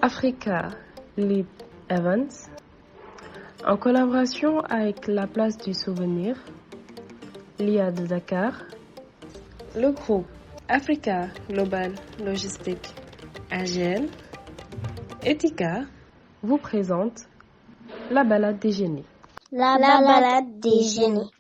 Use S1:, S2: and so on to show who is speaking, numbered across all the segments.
S1: Africa Leap Events, en collaboration avec la Place du Souvenir, l'IA de Dakar, le groupe Africa Global Logistique AGL, Etika, vous présente la balade des génies.
S2: La balade des génies.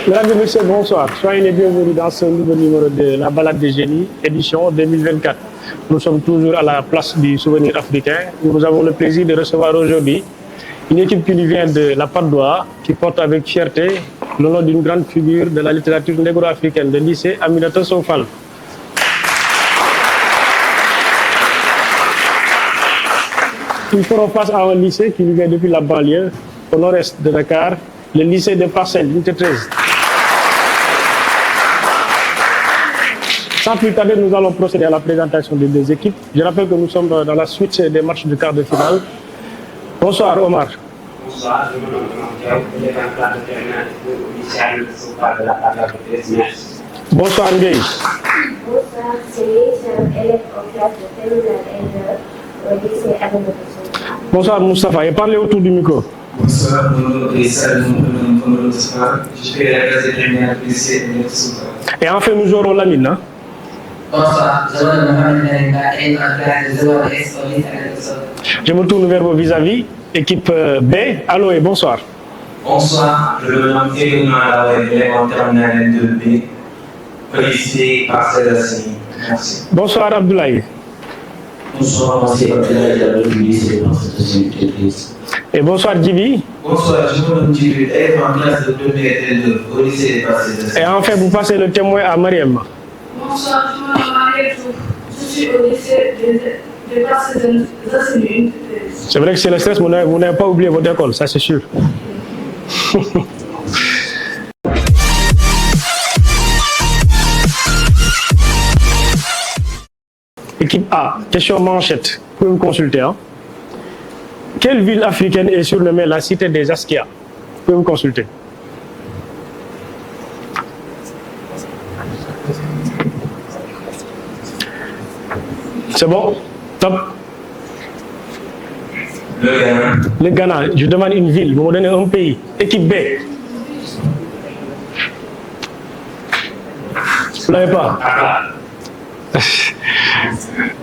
S3: Mesdames et messieurs, bonsoir. Soyez les bienvenus dans ce nouveau numéro de la balade des génies, édition 2024. Nous sommes toujours à la place du souvenir africain. Nous avons le plaisir de recevoir aujourd'hui une équipe qui nous vient de la Patte d'Oie, qui porte avec fierté le nom d'une grande figure de la littérature négro-africaine, le lycée Aminata Sow Fall. Ils feront face à un lycée qui nous vient depuis la banlieue, au nord-est de Dakar, le lycée des Parcelles, unité 13. Sans plus tarder, nous allons procéder à la présentation des deux équipes. Je rappelle que nous sommes dans la suite des matchs de quart de finale. Bonsoir Omar.
S4: Bonsoir, je me nomme Jean-Pierre, je suis en classe de terminale au lycée Aminata Sow Fall de la Dakar de 13. Merci.
S3: Bonsoir Ndeye.
S2: Bonsoir, c'est élève en classe de terminale L2 au lycée Aminata Sow Fall.
S3: Bonsoir Moustapha, et parlez autour du micro.
S5: Bonsoir, mon nom est Salim Moustapha, je suis à la classe de terminale du lycée Aminata Sow Fall.
S3: Et enfin, nous aurons Lamine. Hein?
S6: Bonsoir, je me nomme Mohamed et en classe de 0S au lycée Aminata Sow Fall.
S3: Je me tourne vers vos vis-à-vis. Équipe B, allô et bonsoir.
S5: Bonsoir, je me nomme Egouna Alaoué, élève en terminale L2B, au lycée Parcelles Assini. Merci.
S3: Bonsoir Abdoulaye.
S7: Bonsoir, c'est Abdoulaye Diallo du lycée Parcelles Assini.
S3: Et bonsoir Djibi.
S5: Bonsoir, je me nomme Djibi, élève en classe de 2B L2 au lycée Parcelles Assini.
S3: Et enfin, vous passez le témoin à Mariam.
S8: Bonsoir, je me nomme Mariam. Je suis au lycée des Parcelles Assini.
S3: C'est vrai que c'est le stress, vous n'avez pas oublié votre école, ça c'est sûr. Équipe A, question manchette, vous pouvez me consulter. Hein? Quelle ville africaine est surnommée la cité des Askia? Vous pouvez me consulter. C'est bon? Top.
S5: Le Ghana.
S3: Le Ghana, je demande une ville, vous me donnez un pays. Équipe B. Vous ne l'avez pas?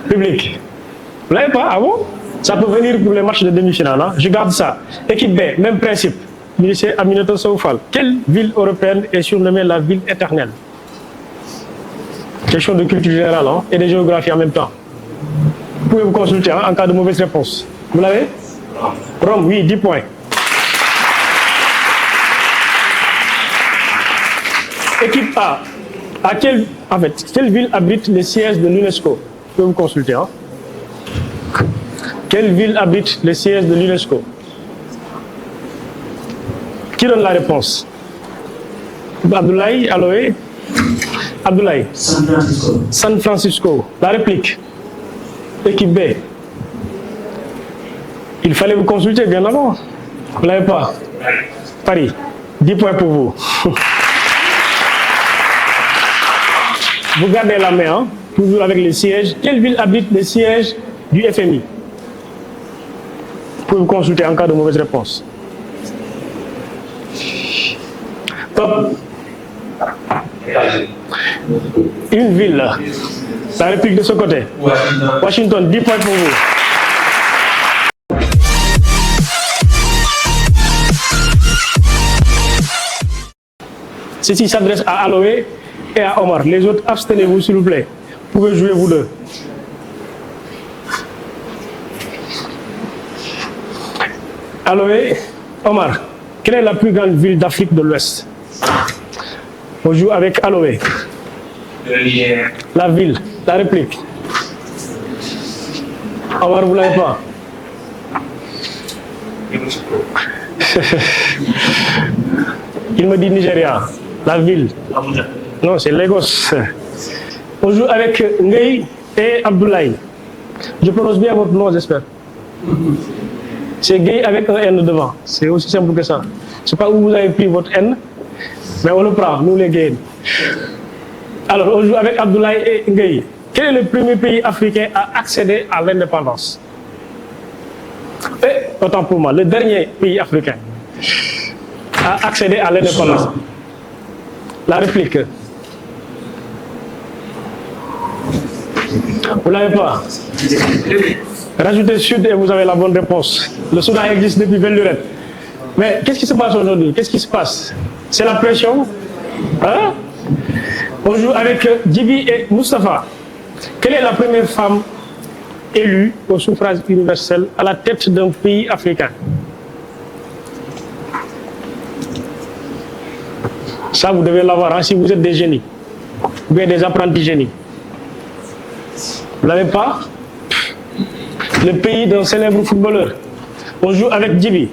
S3: Public. Vous ne l'avez pas? Ah bon? Ça peut venir pour les matchs de demi-finale. Hein? Je garde ça. Équipe B, même principe. Lycée Aminata Sow Fall. Quelle ville européenne est surnommée la ville éternelle? Question de culture générale hein? Et de géographie en même temps. Vous pouvez vous consulter hein, en cas de mauvaise réponse. Vous l'avez? Rome, oui, 10 points. Équipe A. Quelle ville abrite les sièges de l'UNESCO? Vous pouvez vous consulter. Hein? Quelle ville abrite les sièges de l'UNESCO? Qui donne la réponse? Abdoulaye, Aloé? Abdoulaye?
S7: San Francisco.
S3: San Francisco. La réplique? Équipe B. Il fallait vous consulter bien avant. Vous ne l'avez pas? Paris. 10 points pour vous. Vous gardez la main, hein, toujours avec les sièges. Quelle ville abrite les sièges du FMI? Vous pouvez vous consulter en cas de mauvaise réponse. Top. Une ville. La réplique de ce côté. Washington, 10 points pour vous. Ceci s'adresse à Aloé et à Omar. Les autres, abstenez-vous s'il vous plaît. Vous pouvez jouer vous deux. Aloé, Omar, quelle est la plus grande ville d'Afrique de l'Ouest? On joue avec Aloé.
S5: Le Niger.
S3: La ville, la réplique. Omar, vous l'avez pas? Il me dit Nigeria, la ville. Non, c'est Lagos. On joue avec Ngay et Abdoulaye. Je prononce bien votre nom, j'espère. C'est Ngay avec un N devant. C'est aussi simple que ça. Je ne sais pas où vous avez pris votre N, mais on le prend, nous les Gays. Alors, on joue avec Abdoulaye et Ngay. Quel est le premier pays africain à accéder à l'indépendance? Et, autant pour moi, le dernier pays africain à accéder à l'indépendance. La réplique. Vous ne l'avez pas? Rajoutez Sud et vous avez la bonne réponse. Le Soudan existe depuis belle lurette. Mais qu'est-ce qui se passe aujourd'hui? Qu'est-ce qui se passe? C'est la pression? Hein? On joue avec Djibi et Moustapha. Quelle est la première femme élue au suffrage universel à la tête d'un pays africain? Ça, vous devez l'avoir hein, si vous êtes des génies, ou bien des apprentis génies. Vous ne l'avez pas? Le pays d'un célèbre footballeur. On joue avec Djibi.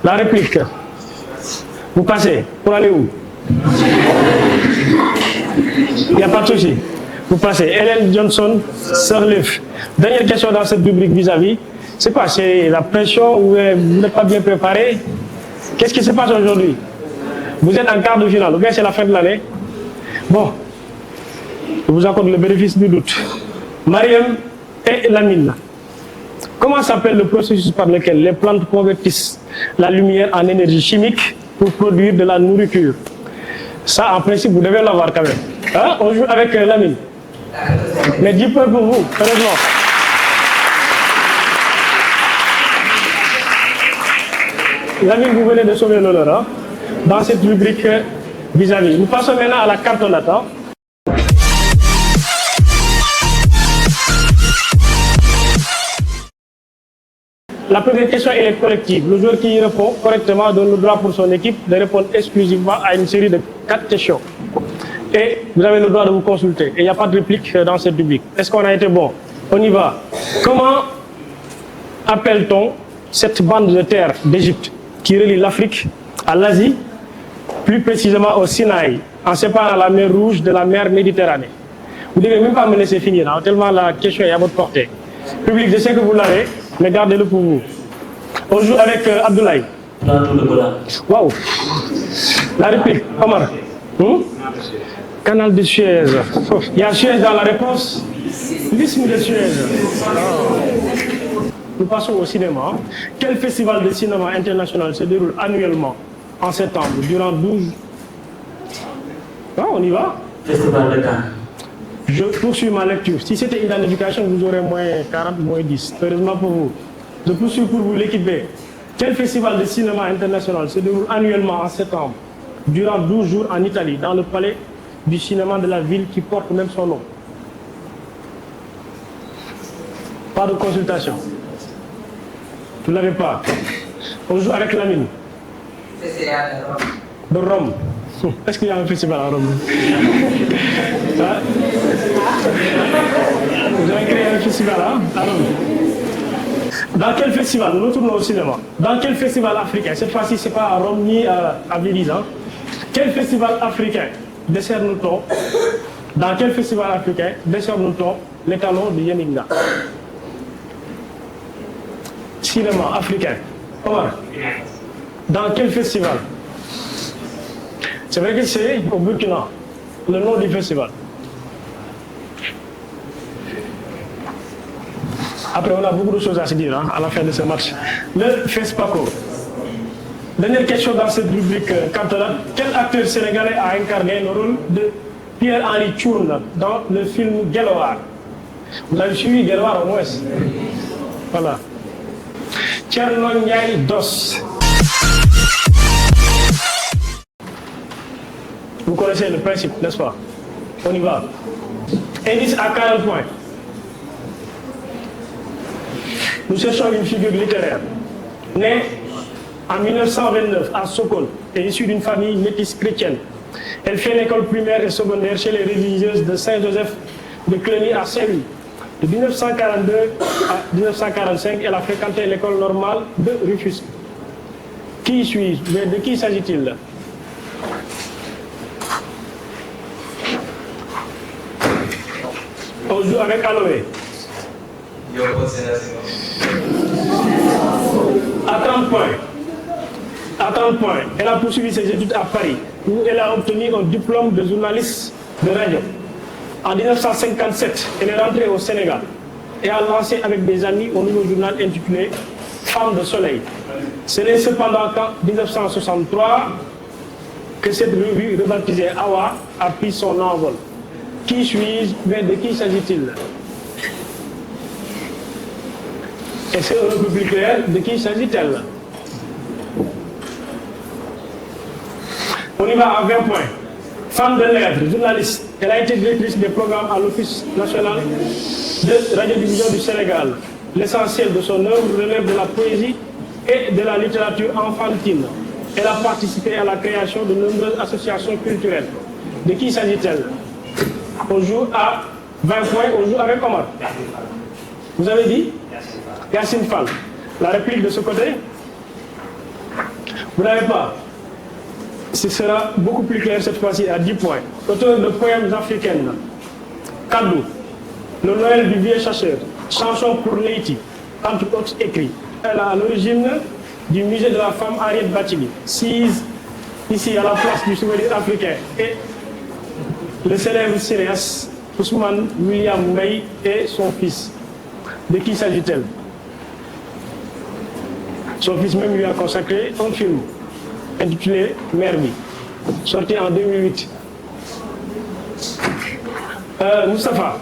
S3: La réplique. Vous passez. Pour aller où? Il n'y a pas de souci. Vous passez. Ellen Johnson Sirleaf. Dernière question dans cette rubrique vis-à-vis. C'est quoi? C'est la pression ou vous n'êtes pas bien préparé? Qu'est-ce qui se passe aujourd'hui? Vous êtes en quart de finale, ou bien c'est la fin de l'année? Bon, je vous accorde le bénéfice du doute. Mariam et Lamine. Comment s'appelle le processus par lequel les plantes convertissent la lumière en énergie chimique pour produire de la nourriture? Ça, en principe, vous devez l'avoir quand même. Hein? On joue avec Lamine. Mais 10 points pour vous, heureusement. Lamine, vous venez de sauver l'honneur hein, dans cette rubrique vis-à-vis. Nous passons maintenant à la cartonnette. Hein. La première question elle est collective. Le joueur qui y répond correctement donne le droit pour son équipe de répondre exclusivement à une série de 4 questions. Et vous avez le droit de vous consulter. Et il n'y a pas de réplique dans cette rubrique. Est-ce qu'on a été bon? On y va. Comment appelle-t-on cette bande de terre d'Égypte qui relie l'Afrique à l'Asie, plus précisément au Sinaï, en séparant la mer Rouge de la mer Méditerranée? Vous ne devez même pas me laisser finir, hein, tellement la question est à votre portée. Public, je sais que vous l'avez, mais gardez-le pour vous. On joue avec Abdoulaye. Waouh. La réplique, Omar. Canal de Suez. Il y a Suez dans la réponse. L'isthme de Suez. Nous passons au cinéma. Quel festival de cinéma international se déroule annuellement en septembre, durant 12... Ah, on y va?
S7: Festival de Cannes.
S3: Je poursuis ma lecture. Si c'était identification, vous aurez moins 40, moins 10. Heureusement pour vous. Je poursuis pour vous l'équipe B. Quel festival de cinéma international se déroule annuellement en septembre, durant 12 jours en Italie, dans le palais du cinéma de la ville qui porte même son nom? Pas de consultation. Vous ne l'avez pas. On joue avec Lamine. De Rome. Est-ce qu'il y a un festival à Rome? Hein? Vous avez créé un festival hein, à Rome. Dans quel festival? Nous retournons au cinéma. Dans quel festival africain? Cette fois-ci, ce n'est pas à Rome ni à Venise. Hein? Quel festival africain décerne-t-on? Dans quel festival africain décerne-t-on l'étalon de Yeninga? Cinéma africain. Omar, dans quel festival? C'est vrai que c'est au Burkina, le nom du festival. Après, on a beaucoup de choses à se dire hein, à la fin de ce match. Le FESPACO. Dernière question dans cette rubrique cantonale. Quel acteur sénégalais a incarné le rôle de Pierre-Henri Tchourne dans le film Guelwaar? Vous avez suivi Guelwaar au moins? Voilà. Thierno Ndiaye Dos. Vous connaissez le principe, n'est-ce pas? On y va. Indice à 40 points. Nous cherchons une figure littéraire. Née en 1929 à Sokone et issue d'une famille métisse chrétienne. Elle fait l'école primaire et secondaire chez les religieuses de Saint-Joseph de Cluny à Saint-Louis. De 1942 à 1945, elle a fréquenté l'école normale de Rufisque. Qui suis-je? Mais de qui s'agit-il? On joue avec Aloé. À 30 points. À 30 points. Elle a poursuivi ses études à Paris, où elle a obtenu un diplôme de journaliste de radio. En 1957, elle est rentrée au Sénégal et a lancé avec des amis un nouveau journal intitulé Femme de Soleil. Ce n'est cependant qu'en 1963 que cette revue, rebaptisée Awa, a pris son envol. Qui suis-je? Mais de qui s'agit-il? Et c'est un peu plus clair, de qui s'agit-elle? On y va à 20 points. Femme de lettres, journaliste, elle a été directrice des programmes à l'Office national de radiodiffusion du Sénégal. L'essentiel de son œuvre relève de la poésie et de la littérature enfantine. Elle a participé à la création de nombreuses associations culturelles. De qui s'agit-elle? On joue à 20 points, on joue avec Omar. Vous avez dit Yacine Fall. La réplique de ce côté? Vous n'avez pas? Ce sera beaucoup plus clair cette fois-ci à 10 points. Auteur de poèmes africaines. Kadou, Le Noël du vieux chasseur, Chanson pour Leïti, entre autres écrits. Elle est à l'origine du musée de la femme Henriette Bathily, sise ici à la place du souvenir africain. Et le célèbre cinéaste Ousmane William Mbaye et son fils. De qui s'agit-elle? Son fils même lui a consacré un film intitulé Mermi, sorti en 2008. Moustapha.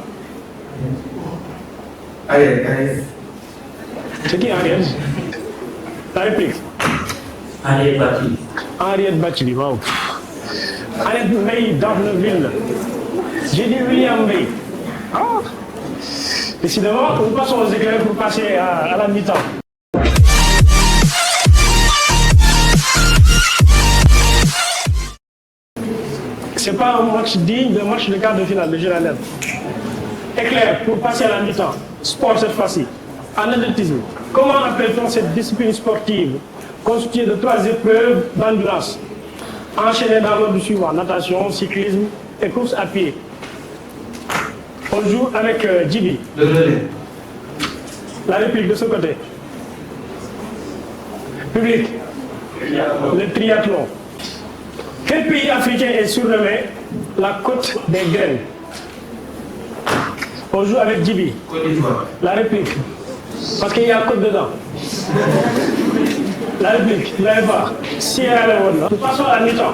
S5: Allez.
S3: C'est qui Henriette? La réplique.
S7: Henriette Bathily.
S3: Henriette Bathily, wow. Henriette Mbaye d'Arneville. J'ai dit William Mbaye. Ah. Décidément, nous passons aux éclairs pour passer à la mi-temps. Ce n'est pas un match digne d'un match de quart de finale de Girondins. Éclair pour passer à la mi-temps. Sport cette fois-ci. En athlétisme, comment appelle-t-on cette discipline sportive constituée de 3 épreuves d'endurance enchaînées dans l'ordre suivant: natation, cyclisme et course à pied? On joue avec Djibi.
S5: Le relais.
S3: La réplique de ce côté. Public. Le triathlon. Quel pays africain est surnommé la côte des graines? On joue avec Djibi.
S5: Côte d'Ivoire.
S3: La réplique. Parce qu'il y a côte dedans. La réplique. Vous n'avez pas. Sierra Leone. Nous passons à la mi-temps.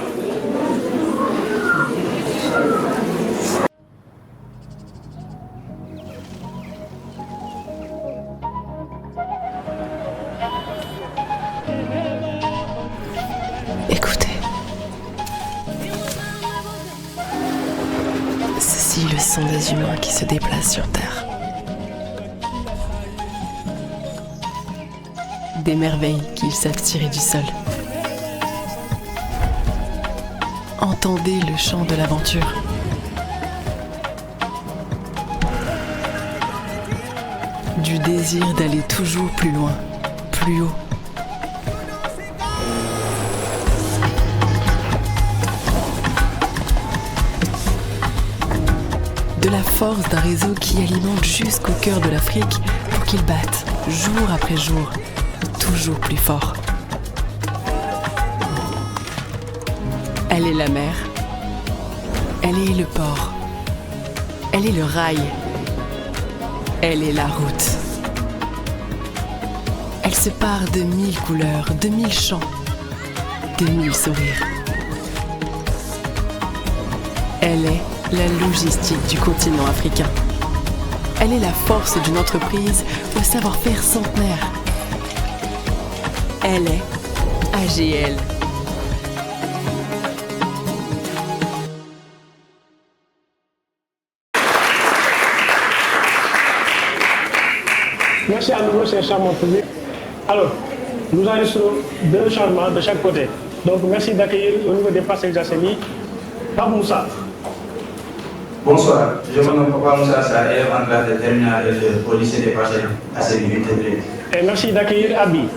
S9: Écoutez. Ceci est le son des humains qui se déplacent sur Terre. Des merveilles qu'ils savent tirer du sol. Entendez le chant de l'aventure. Du désir d'aller toujours plus loin, plus haut. De la force d'un réseau qui alimente jusqu'au cœur de l'Afrique pour qu'il batte, jour après jour, toujours plus fort. Elle est la mer. Elle est le port. Elle est le rail. Elle est la route. Elle se part de 1000 couleurs, de 1000 chants, de 1000 sourires. Elle est la logistique du continent africain. Elle est la force d'une entreprise au savoir-faire centenaire. Elle est AGL.
S3: Merci à nouveau, c'est charmant public. Alors, nous enregistrons 2 changements de chaque côté. Donc, merci d'accueillir au niveau des passes Jassemi, Pape Moussa.
S5: Bonsoir, je me nomme Papa Moussa Sarr, élève en classe de terminale au lycée des Parcelles à Séville.
S3: Et merci d'accueillir Abi.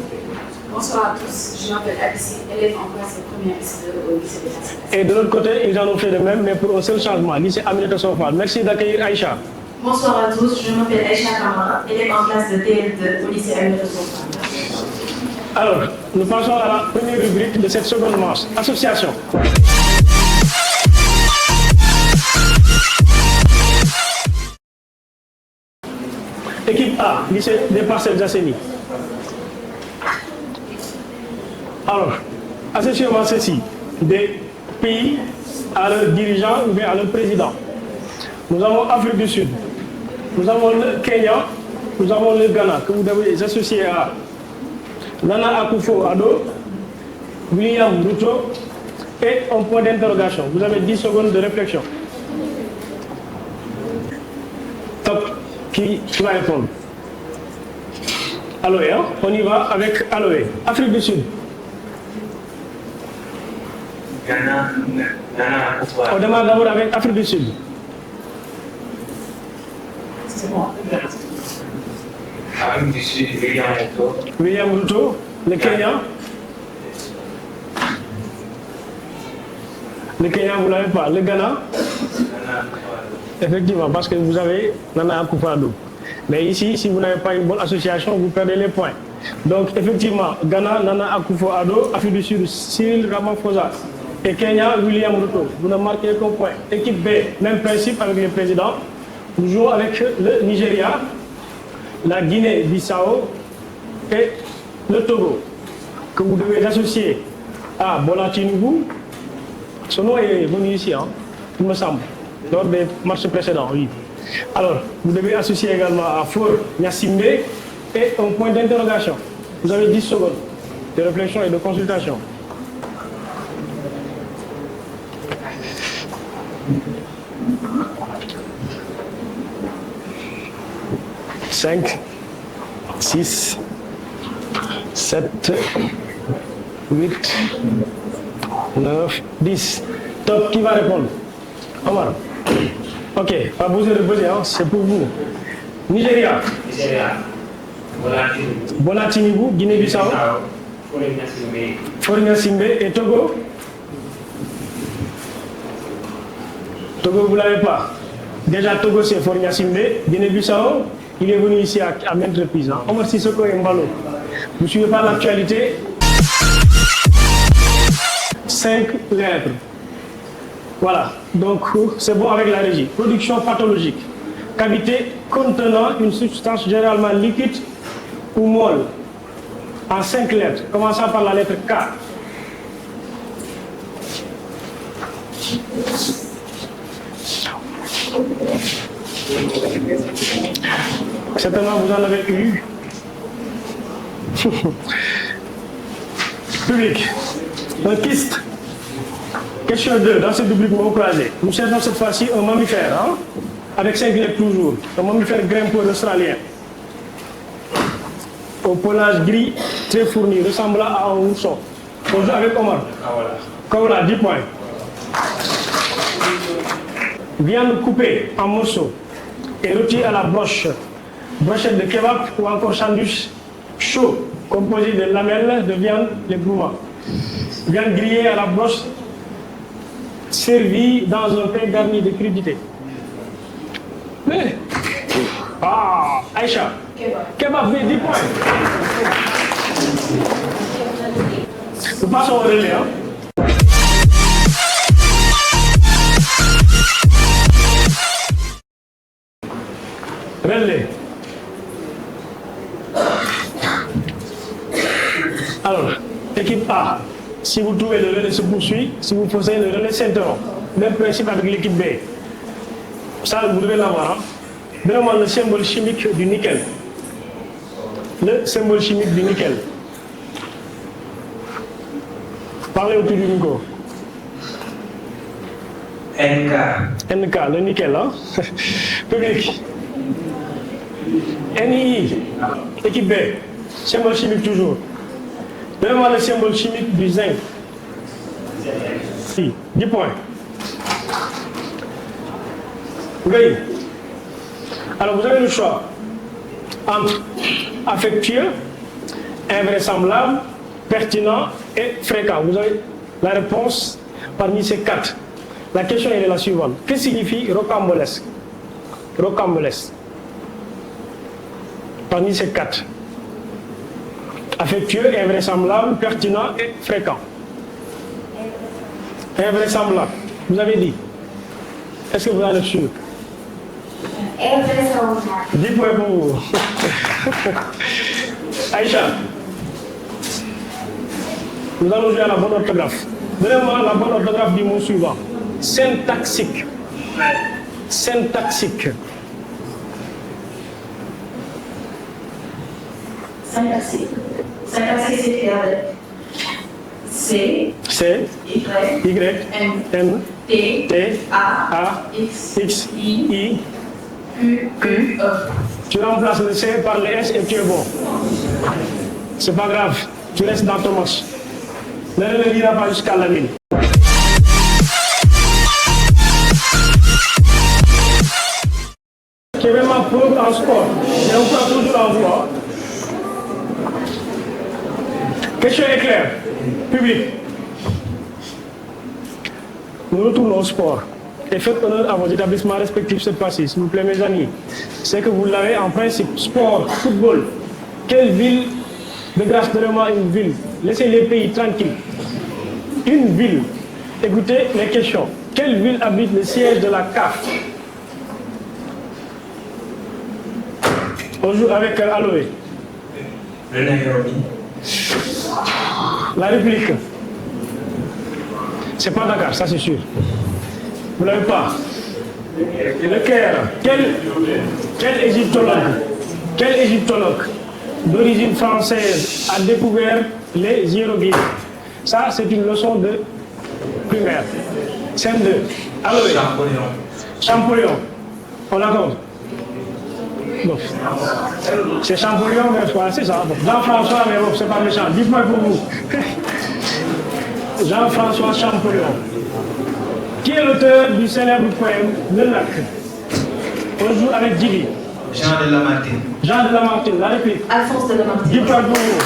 S8: Bonsoir à tous, je m'appelle Alice, élève en classe de première S2 au lycée des Parcelles.
S3: Et de l'autre côté, ils en ont fait de même, mais pour un seul changement, lycée Aminata Sofal. Merci d'accueillir Aïcha.
S8: Bonsoir à tous, je m'appelle Aïcha Kamara, élève en classe de TL2 au lycée Aminata Sofal.
S3: Alors, nous passons à la première rubrique de cette seconde manche, association. Équipe A, lycée des Parcelles Assainies. Alors, associément ceci, des pays à leurs dirigeants ou bien à leur président. Nous avons Afrique du Sud, nous avons le Kenya, nous avons le Ghana, que vous devez associer à Nana Akufo-Addo, William Ruto et un point d'interrogation. Vous avez 10 secondes de réflexion. Top. Qui va répondre? Aloé, hein? On y va avec Aloé. Afrique du Sud.
S5: Ghana.
S3: On démarre d'abord avec Afrique du Sud.
S8: C'est bon.
S5: Afrique du Sud, William Ruto.
S3: William Ruto. Le Kenya. Le Kenya, vous ne l'avez pas. Le Ghana. Effectivement, parce que vous avez Nana Akufo-Addo. Mais ici, si vous n'avez pas une bonne association, vous perdez les points. Donc, effectivement, Ghana, Nana Akufo-Addo, Afrique du Sud, Cyril Ramaphosa et Kenya, William Ruto. Vous ne marquez qu'un point. Équipe B, même principe avec le président. Nous jouons avec le Nigeria, la Guinée-Bissau et le Togo, que vous devez associer à Bola Tinubu. Son nom est venu ici, hein, il me semble, lors des matchs précédents, oui. Alors, vous devez associer également à Faure Gnassingbé et un point d'interrogation. Vous avez 10 secondes de réflexion et de consultation. « 5, 6, 7, 8, 9, 10. Top, qui va répondre? Omar. Ok, pas besoin de poser, hein, c'est pour vous. Nigeria. Bola Tinubu, Guinée-Bissau. Faure Gnassingbé et Togo. Togo, vous ne l'avez pas. Déjà, Togo, c'est Faure Gnassingbé. Guinée-Bissau, il est venu ici à maintes reprises. Hein. Omar Sissoko et Mbalo. Vous ne suivez pas l'actualité? 5 lettres. Voilà, donc c'est bon avec la régie. Production pathologique. Cavité contenant une substance généralement liquide ou molle. En 5 lettres, commençant par la lettre K. Certainement vous en avez eu. Public. Un kyste. Question 2, dans cette rubrique mot croisé. Nous cherchons cette fois-ci un mammifère, hein, avec 5 lettres toujours. Un mammifère grimpeur australien. Au pelage gris, très fourni, ressemblant à un ourson. On joue avec Omar. Kaola, 10 points. Viande coupée en morceaux et rôtie à la broche. Brochette de kebab ou encore sandwich chaud, composé de lamelles de viande de gourmand. Viande grillée à la broche, servie dans un pain garni de crudités. Mais, ah, Aïcha, kebab, 10 points. Nous passons au relais. Hein. Relais. Alors, équipe A, si vous trouvez le relais se poursuit, si vous posez le relais s'interrompt. Même principe avec l'équipe B. Ça, vous devez l'avoir. Hein. Donnez-moi le symbole chimique du nickel. Le symbole chimique du nickel. Parlez autour du micro.
S5: NK.
S3: NK, le nickel. Hein. Public. NII, équipe B, symbole chimique toujours. Donnez-moi le symbole chimique du zinc. 10 points. Oui. Alors vous avez le choix entre affectueux, invraisemblable, pertinent et fréquent. Vous avez la réponse parmi ces 4. La question est la suivante. Que signifie rocambolesque? Rocambolesque. Parmi ces 4. Affectueux, invraisemblable, pertinent et fréquent. Invraisemblable. Vous avez dit. Est-ce que vous en êtes sûr?
S2: Invraisemblable.
S3: 10 points pour vous. Aïcha, nous allons jouer à la bonne orthographe. Donnez-moi la bonne orthographe du mot suivant. Syntaxique. Syntaxique.
S8: Syntaxique. Syntaxique, c'est écrit avec C, Y, M, T, A, X, I, Q, E.
S3: Tu remplaces le C par le S et tu es bon. C'est pas grave, tu restes dans ton match. Ne le lira pas jusqu'à la mine. Qui est vraiment pauvre en sport. Et on prend toujours en voie. Question est claire. Public. Nous retournons au sport. Et faites honneur à vos établissements respectifs cette fois-ci, s'il vous plaît, mes amis. C'est que vous l'avez en principe. Sport, football. Quelle ville, de grâce, donnez-moi une ville. Laissez les pays tranquilles. Une ville. Écoutez les questions. Quelle ville habite le siège de la CAF? On joue avec Aloé.
S5: Le Nairobi.
S3: La République. C'est pas Dakar, ça c'est sûr. Vous l'avez pas. Le Caire. Quel égyptologue d'origine française a découvert les hiéroglyphes? Ça, c'est une leçon de primaire. CM2. Alors, Champollion. On l'accorde. Bon. C'est Champollion, mais voilà, c'est ça. Bon. Jean-François, mais bon, c'est pas méchant. Dites-moi pour vous. Jean-François Champollion. Qui est l'auteur du célèbre poème Le Lac? On joue avec Djili.
S5: Jean de Lamartine.
S3: Jean de Lamartine, la réplique.
S8: Alphonse de Lamartine.
S3: Dites-moi pour vous.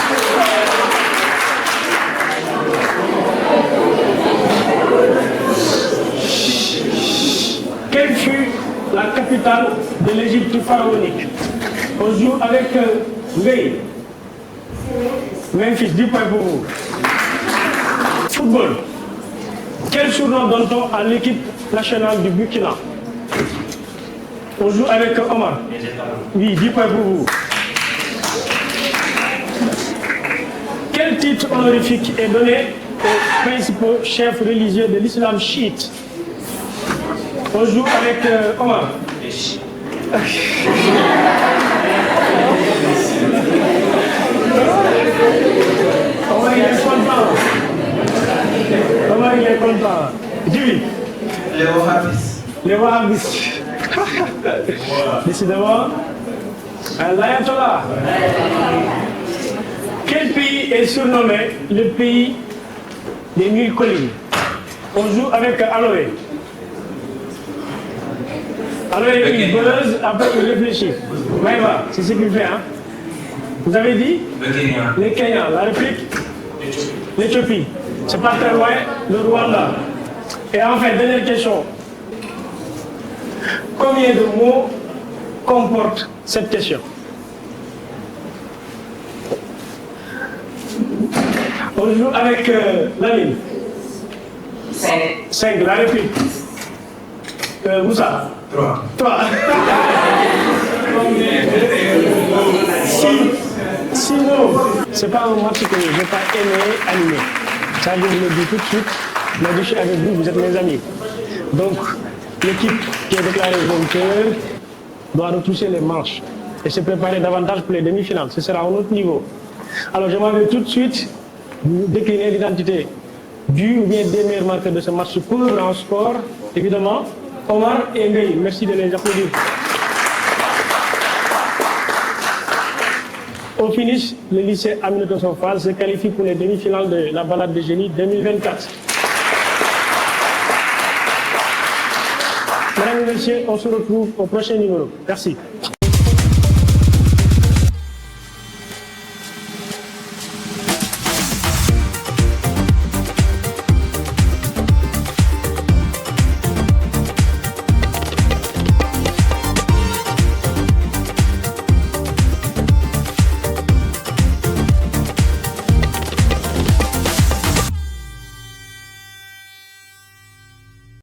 S3: Quelle fut la capitale de l'Égypte pharaonique? On joue avec Gueye. Memphis, 10 points pour vous. Football. Quel surnom donne-t-on à l'équipe nationale du Burkina? On joue avec Omar. Oui, 10 points pour vous. Quel titre honorifique est donné aux principaux chefs religieux de l'islam chiite? On joue avec Omar. Omar, il est content. Omar, il est content. Dis-lui.
S5: Les Wahhabis.
S3: Les Wahhabis. Décidément, l'Ayatollah. Quel pays est surnommé le pays des 1000 collines? On joue avec Aloé. Aloé, il buzz, après il réfléchit. Maïva, c'est ce qu'il fait, hein? Vous avez dit?
S5: Le Kenya.
S3: Le Kenya, la réplique? L'Éthiopie. C'est pas très loin, le Rwanda. Et enfin, dernière question. Combien de mots comporte cette question? On joue avec la ligne. 5, la réplique. Moussa? 3. 6 mots. C'est pas un match que je n'ai pas aimé animer. Ça, je vous le dis tout de suite. Mais je suis avec vous, vous êtes mes amis. Donc, l'équipe qui est déclarée vainqueur doit retrousser les manches et se préparer davantage pour les demi-finales. Ce sera à un autre niveau. Alors, je m'en vais tout de suite vous décliner l'identité du ou bien des meilleurs marqueurs de ce match pauvre en sport. Évidemment, Omar et Gueye. Merci de les applaudir. Au finish, le lycée Aminata Sow Fall se qualifie pour les demi-finales de la balade de génie 2024. Mesdames Mesdames et messieurs, on se retrouve au prochain numéro. Merci.